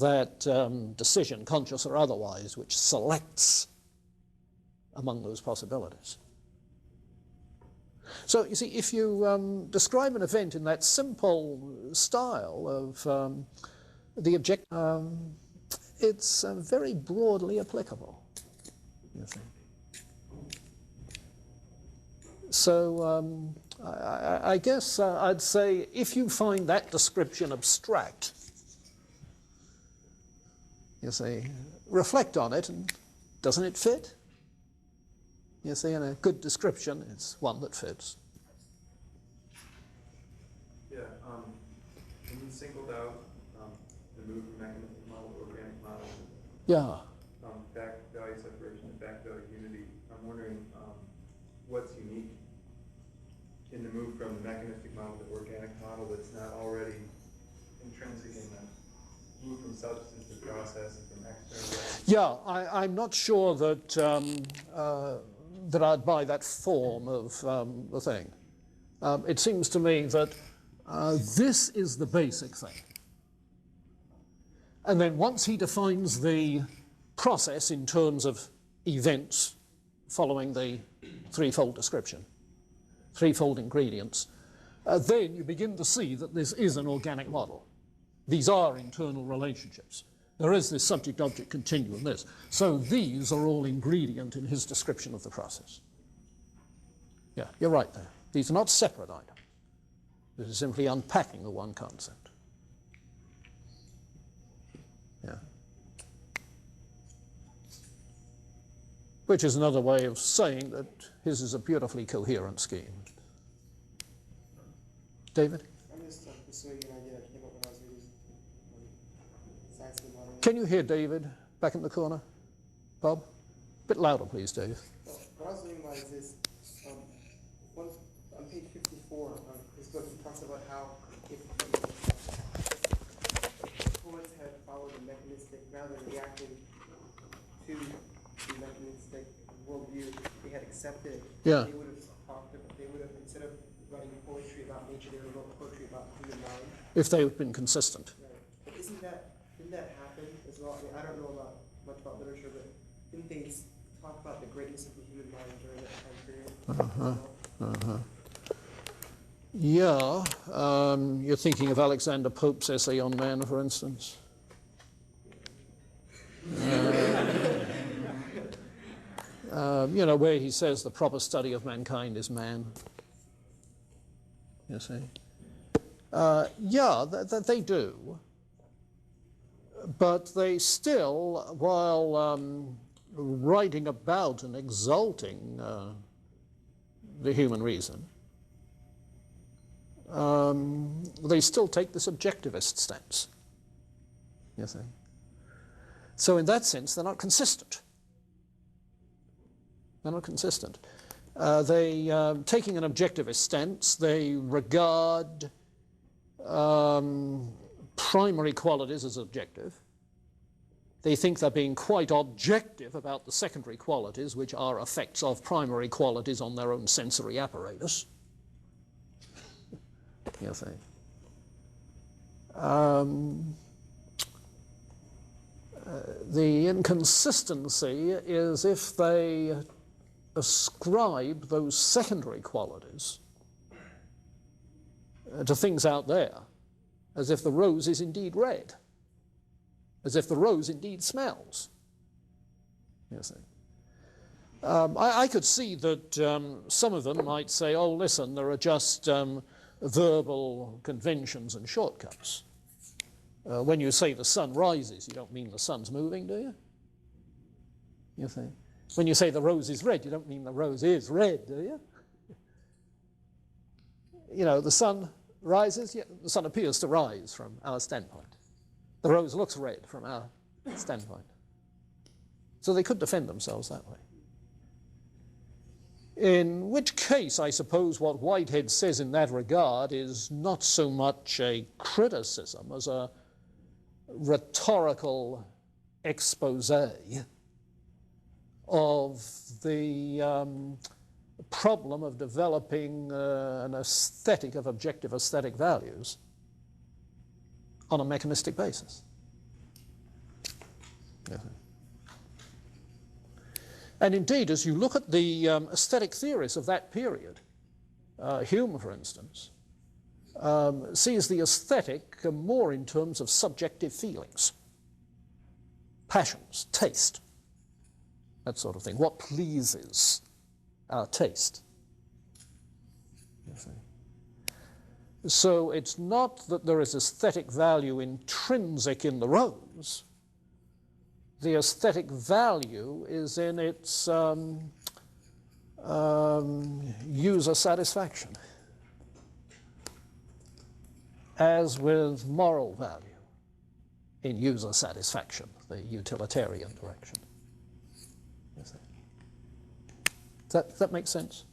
that decision, conscious or otherwise, which selects among those possibilities. So, you see, if you describe an event in that simple style of the object, it's very broadly applicable, you see. So I guess I'd say if you find that description abstract, you see, reflect on it, and doesn't it fit? You see, in a good description, it's one that fits. Yeah, when you singled out the move from mechanistic model to organic model, Yeah. Fact value separation and fact value unity, I'm wondering what's unique in the move from the mechanistic model to organic model that's not already intrinsic in the move from substance to process and from external. Yeah, I'm not sure that that I'd buy that form of the thing. It seems to me that this is the basic thing. And then once he defines the process in terms of events following the threefold description, threefold ingredients, then you begin to see that this is an organic model. These are internal relationships. There is this subject-object continuum, this. So these are all ingredient in his description of the process. Yeah, you're right there. These are not separate items. This is simply unpacking the one concept. Yeah. Which is another way of saying that his is a beautifully coherent scheme. David? I'm just pursuing an idea that came up when I was reading Science of the Modern Age. Can you hear David back in the corner? Bob? A bit louder, please, Dave. Well, what I was reading was this, on page 54 of his book, he talks about how if poets had followed a mechanistic, rather than reacting to the mechanistic worldview they had accepted, Yeah. they would have, instead of writing poetry about nature, they would have wrote poetry about human mind. If they've been consistent. Right. But didn't that happen as well? I mean, I don't know much about literature, but didn't they talk about the greatness of the human mind during that time period? Yeah, you're thinking of Alexander Pope's essay on man, for instance. You know, where he says the proper study of mankind is man. You see? Yeah, they do. But they still, while writing about and exalting the human reason, they still take this objectivist stance. You see? So in that sense, they're not consistent. They're not consistent. Taking an objectivist stance, they regard primary qualities as objective. They think they're being quite objective about the secondary qualities, which are effects of primary qualities on their own sensory apparatus. You see. The inconsistency is if they ascribe those secondary qualities to things out there, as if the rose is indeed red, as if the rose indeed smells. You see. I could see that some of them might say, oh, listen, there are just verbal conventions and shortcuts. When you say the sun rises, you don't mean the sun's moving, do you? You see. When you say the rose is red, you don't mean the rose is red, do you? You know, the sun rises, yeah, the sun appears to rise from our standpoint. The rose looks red from our standpoint. So they could defend themselves that way. In which case, I suppose what Whitehead says in that regard is not so much a criticism as a rhetorical expose of the problem of developing an aesthetic of objective aesthetic values on a mechanistic basis. Yeah. And indeed, as you look at the aesthetic theories of that period, Hume, for instance, sees the aesthetic more in terms of subjective feelings, passions, taste, that sort of thing. What pleases our taste? You see. So it's not that there is aesthetic value intrinsic in the rose. The aesthetic value is in its user satisfaction, as with moral value in user satisfaction, the utilitarian direction. Does that make sense?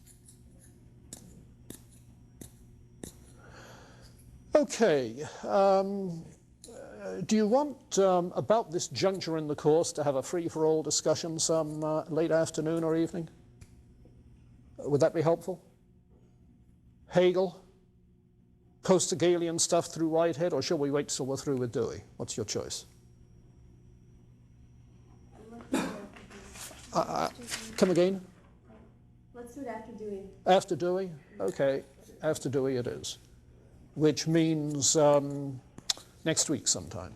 Okay. Do you want, about this juncture in the course, to have a free-for-all discussion some late afternoon or evening? Would that be helpful? Hegel, post-Hegelian stuff through Whitehead, or shall we wait till we're through with Dewey? What's your choice? Come again? Let's do it after Dewey. After Dewey? Okay, after Dewey it is. Which means next week sometime.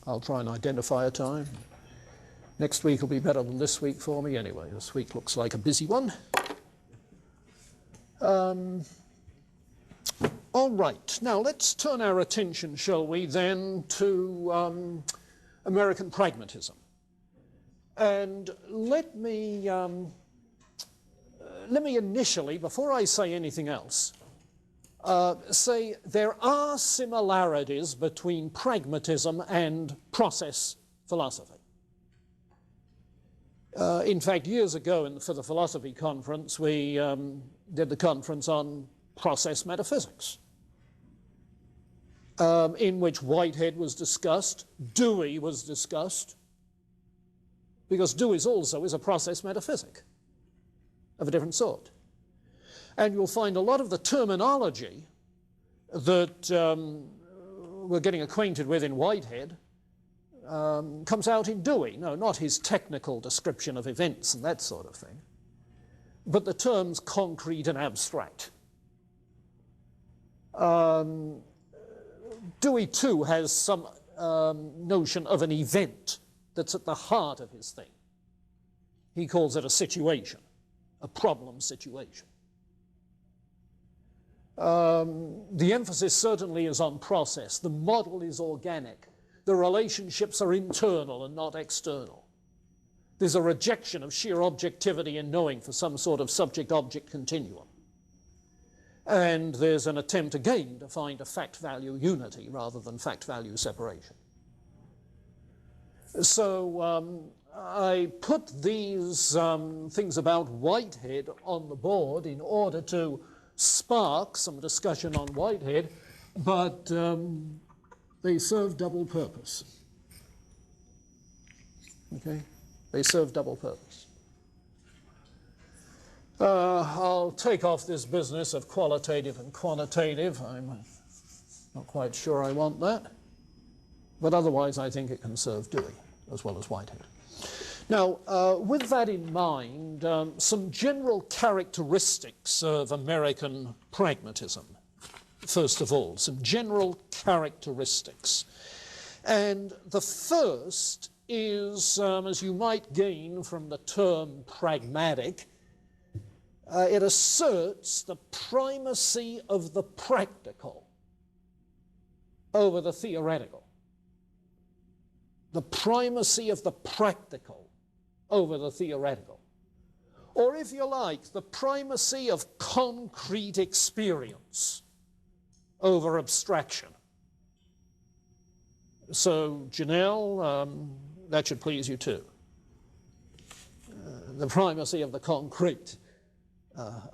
I'll try and identify a time. Next week will be better than this week for me anyway. This week looks like a busy one. All right, now let's turn our attention, shall we, then to American pragmatism. And let me initially, before I say anything else, say there are similarities between pragmatism and process philosophy. In fact, years ago for the philosophy conference, we did the conference on process metaphysics, in which Whitehead was discussed, Dewey was discussed, because Dewey's also is a process metaphysic of a different sort. And you'll find a lot of the terminology that we're getting acquainted with in Whitehead comes out in Dewey. No, not his technical description of events and that sort of thing, but the terms concrete and abstract. Dewey, too, has some notion of an event that's at the heart of his thing. He calls it a situation, a problem situation. The emphasis certainly is on process. The model is organic. The relationships are internal and not external. There's a rejection of sheer objectivity in knowing for some sort of subject-object continuum. And there's an attempt again to find a fact-value unity rather than fact-value separation. So I put these things about Whitehead on the board in order to spark some discussion on Whitehead, but they serve double purpose. Okay? They serve double purpose. I'll take off this business of qualitative and quantitative. I'm not quite sure I want that. But otherwise, I think it can serve Dewey as well as Whitehead. Now, with that in mind, some general characteristics of American pragmatism. First of all, some general characteristics. And the first is, as you might gain from the term pragmatic, it asserts the primacy of the practical over the theoretical. The primacy of the practical over the theoretical. Or if you like, the primacy of concrete experience over abstraction. So, Janelle, that should please you too. The primacy of the concrete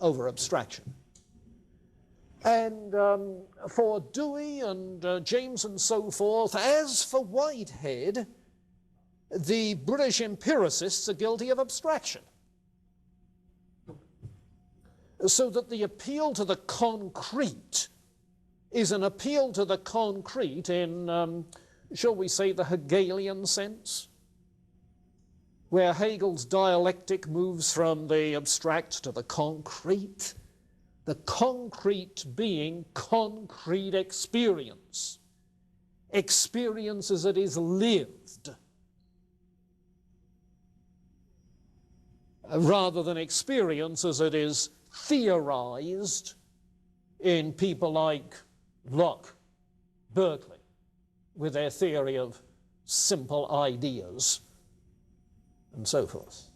over abstraction. And for Dewey and James and so forth, as for Whitehead, the British empiricists are guilty of abstraction. So that the appeal to the concrete is an appeal to the concrete in, shall we say, the Hegelian sense. where Hegel's dialectic moves from the abstract to the concrete being concrete experience, experience as it is lived, rather than experience as it is theorized in people like Locke, Berkeley, with their theory of simple ideas and so forth.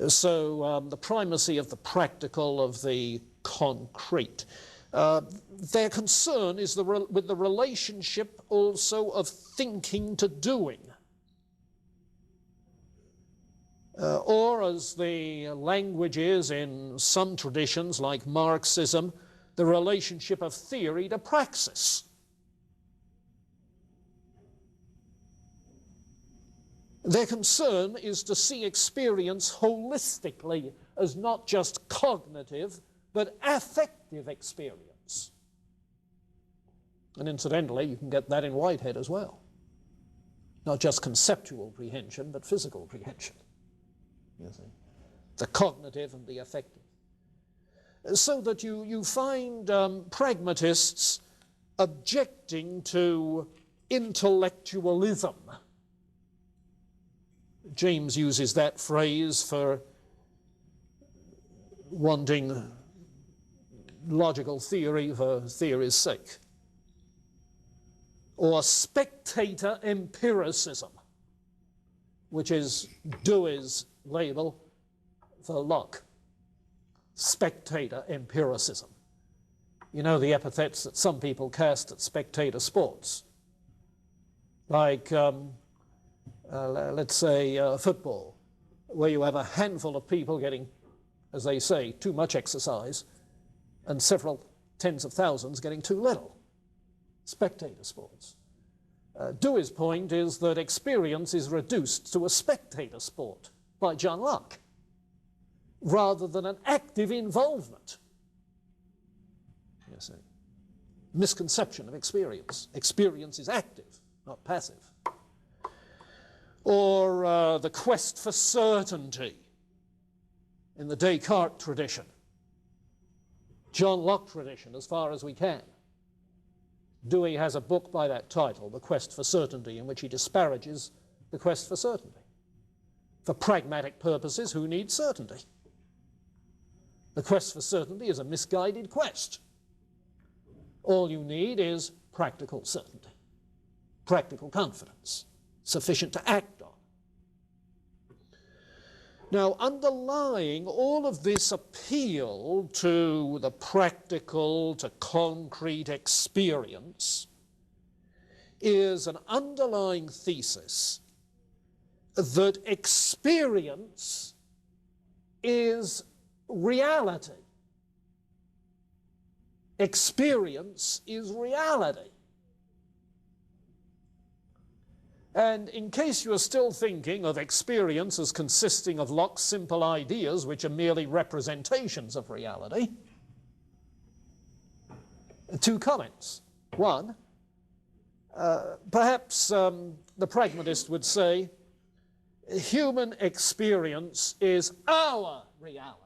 So the primacy of the practical, of the concrete. Their concern is with the relationship also of thinking to doing. Or, as the language is in some traditions like Marxism, the relationship of theory to praxis. Their concern is to see experience holistically as not just cognitive, but affective experience. And incidentally, you can get that in Whitehead as well. Not just conceptual prehension, but physical prehension. You see, the cognitive and the affective. So that you find pragmatists objecting to intellectualism. James uses that phrase for wanting logical theory for theory's sake. Or spectator empiricism, which is Dewey's label for Locke. Spectator empiricism. You know the epithets that some people cast at spectator sports, like let's say football, where you have a handful of people getting, as they say, too much exercise, and several tens of thousands getting too little. Spectator sports. Dewey's point is that experience is reduced to a spectator sport by John Locke, rather than an active involvement. You see. Misconception of experience. Experience is active, not passive. Or the quest for certainty in the Descartes tradition, John Locke tradition, as far as we can. Dewey has a book by that title, The Quest for Certainty, in which he disparages the quest for certainty. For pragmatic purposes, who needs certainty? The quest for certainty is a misguided quest. All you need is practical certainty, practical confidence, sufficient to act on. Now, underlying all of this appeal to the practical, to concrete experience, is an underlying thesis that experience is reality. Experience is reality. And in case you are still thinking of experience as consisting of Locke's simple ideas, which are merely representations of reality, two comments. One, perhaps the pragmatist would say, human experience is our reality.